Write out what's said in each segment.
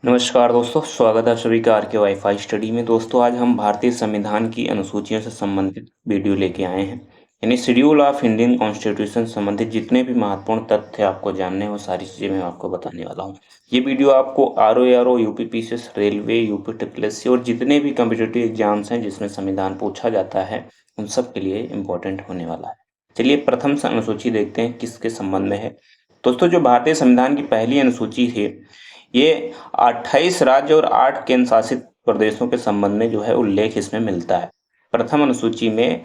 नमस्कार दोस्तों, स्वागत है सभी का आर के वाईफाई स्टडी में। दोस्तों, आज हम भारतीय संविधान की अनुसूचियों से संबंधित वीडियो लेके आए हैं। यानी शेड्यूल ऑफ इंडियन कॉन्स्टिट्यूशन से संबंधित जितने भी महत्वपूर्ण तथ्य आपको जानने हैं वो सारी चीज़ें मैं आपको बताने वाला हूँ। ये वीडियो आपको R O UPPCS, railway, UP triple और जितने भी कम्पिटिटिव एग्जाम्स हैं जिसमें संविधान पूछा जाता है उन सब के लिए इम्पोर्टेंट होने वाला है। चलिए प्रथम अनुसूची देखते हैं किसके संबंध में है। दोस्तों, जो भारतीय संविधान की पहली अनुसूची है ये 28 राज्य और 8 केंद्र शासित प्रदेशों के संबंध में जो है उल्लेख इसमें मिलता है। प्रथम अनुसूची में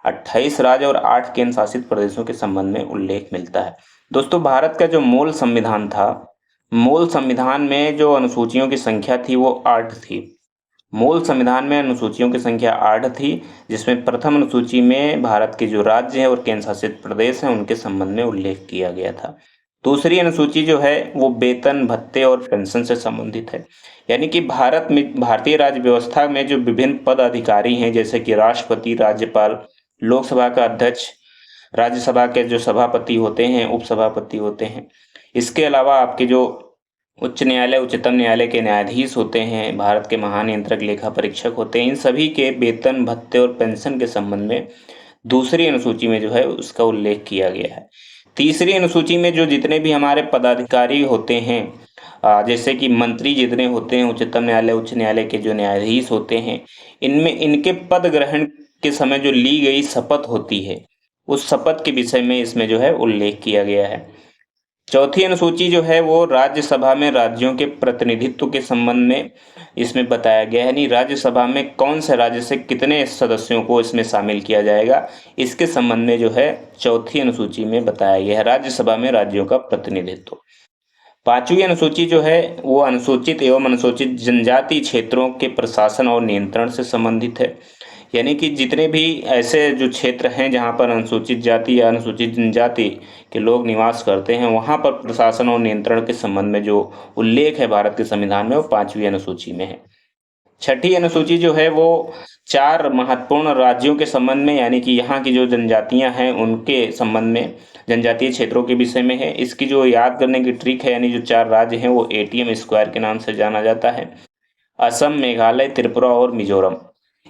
28 राज्य और 8 केंद्र शासित प्रदेशों के संबंध में उल्लेख मिलता है। दोस्तों, भारत का जो मूल संविधान था, मूल संविधान में जो अनुसूचियों की संख्या थी वो 8 थी। मूल संविधान में अनुसूचियों की संख्या 8 थी, जिसमें प्रथम अनुसूची में भारत के जो राज्य हैं और केंद्र शासित प्रदेश हैं उनके संबंध में उल्लेख किया गया था। दूसरी अनुसूची जो है वो वेतन, भत्ते और पेंशन से संबंधित है। यानी कि भारत में भारतीय राज्य व्यवस्था में जो विभिन्न पद अधिकारी हैं जैसे कि राष्ट्रपति, राज्यपाल, लोकसभा का अध्यक्ष, राज्यसभा के जो सभापति होते हैं, उपसभापति होते हैं, इसके अलावा आपके जो उच्च न्यायालय, उच्चतम न्यायालय के न्यायाधीश होते हैं, भारत के महानियंत्रक, लेखा परीक्षक होते हैं, इन सभी के वेतन, भत्ते और पेंशन के संबंध में दूसरी अनुसूची में जो है उसका उल्लेख किया गया है। तीसरी अनुसूची में जो जितने भी हमारे पदाधिकारी होते हैं, जैसे कि मंत्री जितने होते हैं, उच्चतम न्यायालय, उच्च न्यायालय के जो न्यायाधीश होते हैं, इनमें इनके पद ग्रहण के समय जो ली गई शपथ होती है उस शपथ के विषय में इसमें जो है उल्लेख किया गया है। चौथी अनुसूची जो है वो राज्यसभा में राज्यों के प्रतिनिधित्व के संबंध में इसमें बताया गया है। यानी राज्यसभा में कौन से राज्य से कितने सदस्यों को इसमें शामिल किया जाएगा, इसके संबंध में जो है चौथी अनुसूची में बताया गया है, राज्यसभा में राज्यों का प्रतिनिधित्व। पांचवी अनुसूची जो है वो अनुसूचित एवं अनुसूचित जनजाति क्षेत्रों के प्रशासन और नियंत्रण से संबंधित है। यानी कि जितने भी ऐसे जो क्षेत्र हैं जहाँ पर अनुसूचित जाति या अनुसूचित जनजाति के लोग निवास करते हैं, वहाँ पर प्रशासन और नियंत्रण के संबंध में जो उल्लेख है भारत के संविधान में वो पांचवी अनुसूची में है। छठी अनुसूची जो है वो 4 महत्वपूर्ण राज्यों के संबंध में, यानी कि यहाँ की जो जनजातियाँ हैं उनके संबंध में, जनजातीय क्षेत्रों के विषय में है। इसकी जो याद करने की ट्रिक है, यानी जो 4 राज्य हैं वो एटीएम स्क्वायर के नाम से जाना जाता है: असम, मेघालय, त्रिपुरा और मिजोरम।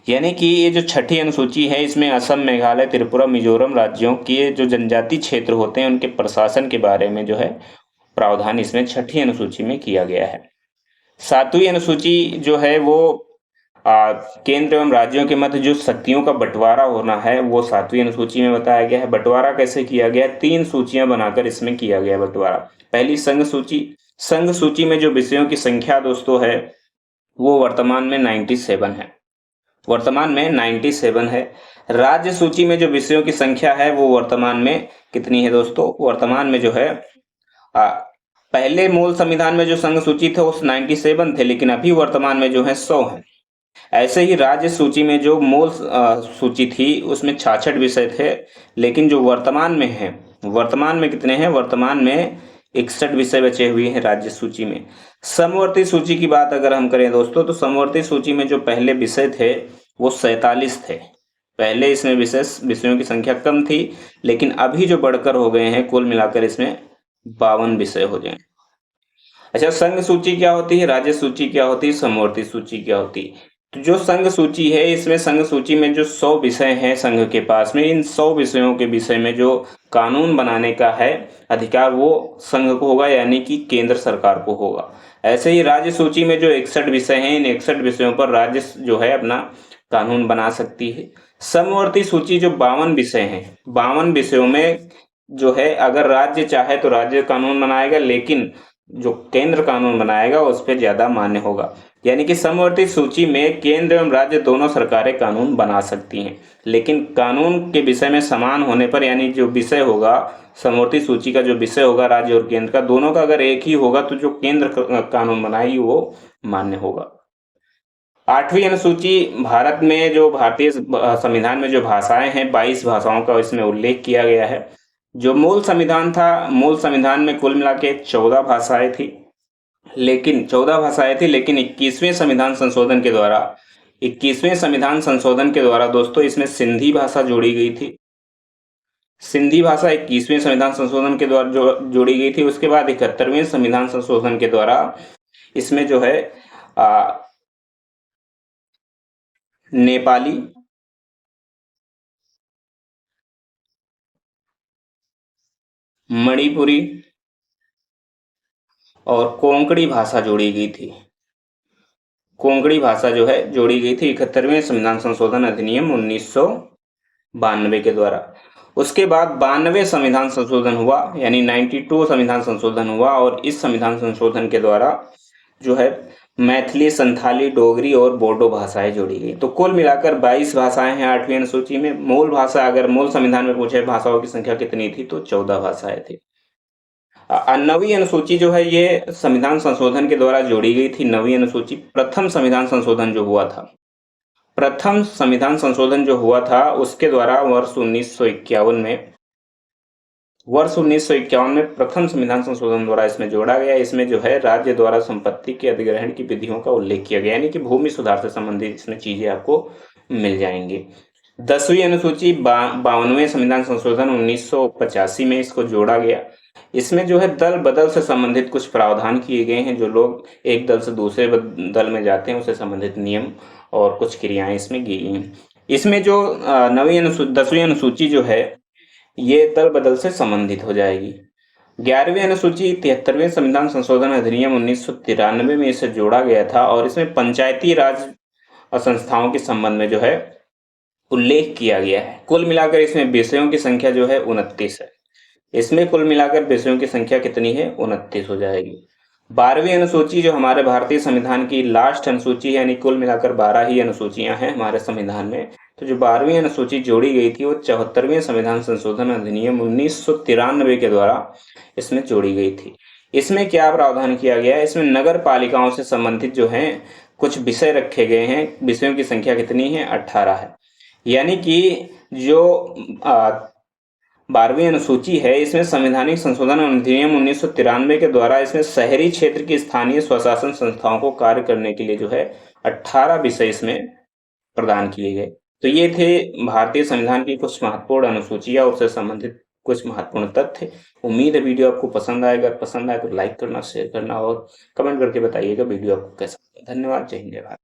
यानी कि ये जो छठी अनुसूची है इसमें असम, मेघालय, त्रिपुरा, मिजोरम राज्यों के जो जनजातीय क्षेत्र होते हैं उनके प्रशासन के बारे में जो है प्रावधान इसमें छठी अनुसूची में किया गया है। सातवीं अनुसूची जो है वो केंद्र एवं राज्यों के मध्य जो शक्तियों का बंटवारा होना है वो सातवीं अनुसूची में बताया गया है। बंटवारा कैसे किया गया? 3 सूचियां बनाकर इसमें किया गया बंटवारा। पहली संघ सूची। संघ सूची में जो विषयों की संख्या दोस्तों है वो वर्तमान में 97 है। वर्तमान में 97 है। राज्य सूची में जो विषयों की संख्या है वो वर्तमान में कितनी है दोस्तों? वर्तमान में जो है पहले मूल संविधान में जो संघ सूची थे उस 97 थे, लेकिन अभी वर्तमान में जो है 100 है। ऐसे ही राज्य सूची में जो मूल सूची थी उसमें 66 विषय थे, लेकिन जो वर्तमान में है, वर्तमान में कितने हैं? वर्तमान में 61 विषय बचे हुए हैं राज्य सूची में। समवर्ती सूची की बात अगर हम करें दोस्तों, तो समवर्ती सूची में जो पहले विषय थे वो 47 थे। पहले इसमें विषयों की संख्या कम थी, लेकिन अभी जो बढ़कर हो गए हैं, कुल मिलाकर इसमें 52 विषय हो गए। अच्छा, संघ सूची क्या होती है, राज्य सूची क्या होती है, समवर्ती सूची क्या होती है? तो जो संघ सूची है इसमें संघ सूची में जो 100 विषय हैं संघ के पास में, इन 100 विषयों के विषय में जो कानून बनाने का है अधिकार वो संघ को होगा, यानी कि केंद्र सरकार को होगा। ऐसे ही राज्य सूची में जो 61 विषय हैं, इन 61 विषयों पर राज्य जो है अपना कानून बना सकती है। समवर्ती सूची जो 52 विषय हैं, 52 विषयों में जो है अगर राज्य चाहे तो राज्य कानून बनाएगा, लेकिन जो केंद्र कानून बनाएगा उस पर ज्यादा मान्य होगा। यानी कि समवर्ती सूची में केंद्र एवं राज्य दोनों सरकारें कानून बना सकती हैं, लेकिन कानून के विषय में समान होने पर, यानी जो विषय होगा समवर्ती सूची का, जो विषय होगा राज्य और केंद्र का, दोनों का अगर एक ही होगा तो जो केंद्र कानून बनाएगी वो मान्य होगा। 8वीं अनुसूची, भारत में जो भारतीय संविधान में जो भाषाएं हैं 22 भाषाओं का इसमें उल्लेख किया गया है। जो मूल संविधान था, मूल संविधान में कुल मिला के 14 भाषाएं थी, लेकिन 21वें संविधान संशोधन के द्वारा 21वें संविधान संशोधन के द्वारा दोस्तों इसमें सिंधी भाषा जोड़ी गई थी। सिंधी भाषा 21वें संविधान संशोधन के द्वारा जोड़ी गई थी। उसके बाद 71वें संविधान संशोधन के द्वारा इसमें जो है आ, नेपाली, मणिपुरी और कोंकणी भाषा जोड़ी गई थी। कोंकणी भाषा जो है जोड़ी गई थी 71वें संविधान संशोधन अधिनियम 1992 के द्वारा। उसके बाद 92 संविधान संशोधन हुआ, यानी 92 संविधान संशोधन हुआ, और इस संविधान संशोधन के द्वारा जो है मैथिली, संथाली, डोगरी और बोडो भाषाएं जोड़ी गई। तो कुल मिलाकर 22 भाषाएं हैं 8वीं अनुसूची में। मूल भाषा, अगर मूल संविधान में पूछे भाषाओं की संख्या कितनी थी, तो 14 भाषाएं थी। 9वीं अनुसूची जो है ये संविधान संशोधन के द्वारा जोड़ी गई थी। 9वीं अनुसूची प्रथम संविधान संशोधन जो हुआ था, प्रथम संविधान संशोधन जो हुआ था उसके द्वारा वर्ष 1951 में प्रथम संविधान संशोधन द्वारा इसमें जोड़ा गया। इसमें जो है राज्य द्वारा संपत्ति के अधिग्रहण की विधियों का उल्लेख किया गया, यानी कि भूमि सुधार से संबंधित इसमें चीजें आपको मिल जाएंगी। 10वीं अनुसूची 52वें संविधान संशोधन 1985 में इसको जोड़ा गया। इसमें जो है दल बदल से संबंधित कुछ प्रावधान किए गए हैं। जो लोग एक दल से दूसरे दल में जाते हैं उससे संबंधित नियम और कुछ क्रियाएं इसमें की गई हैं। इसमें जो 10वीं अनुसूची जो है ये दल बदल से संबंधित हो जाएगी। 11वीं अनुसूची 73वें संविधान संशोधन अधिनियम 1993 में इसे जोड़ा गया था, और इसमें पंचायती राज संस्थाओं के संबंध में जो है उल्लेख किया गया है। कुल मिलाकर इसमें विषयों की संख्या जो है 29 है। इसमें कुल मिलाकर विषयों की संख्या कितनी है, 29 हो जाएगी। 12वीं अनुसूची जो हमारे भारतीय संविधान की लास्ट अनुसूची है, यानी कुल मिलाकर 12 ही अनुसूचियां हैं हमारे संविधान में। तो जो 12वीं अनुसूची जोड़ी गई थी वो 74वें संविधान संशोधन अधिनियम 1993 के द्वारा इसमें जोड़ी गई थी। इसमें क्या प्रावधान किया गया है, इसमें नगर पालिकाओं से संबंधित जो है कुछ विषय रखे गए हैं। विषयों की संख्या कितनी है, 18 है। यानी कि जो 12वीं अनुसूची है इसमें संवैधानिक संशोधन अधिनियम 1993 के द्वारा इसमें शहरी क्षेत्र की स्थानीय स्वशासन संस्थाओं को कार्य करने के लिए जो है 18 विषय इसमें प्रदान किए गए। तो ये थे भारतीय संविधान की कुछ महत्वपूर्ण अनुसूचियां, उससे संबंधित कुछ महत्वपूर्ण तथ्य। उम्मीद है वीडियो आपको पसंद आएगा। पसंद आए तो लाइक करना, शेयर करना और कमेंट करके बताइएगा वीडियो आपको कैसा। धन्यवाद। जय हिंद, जय भारत।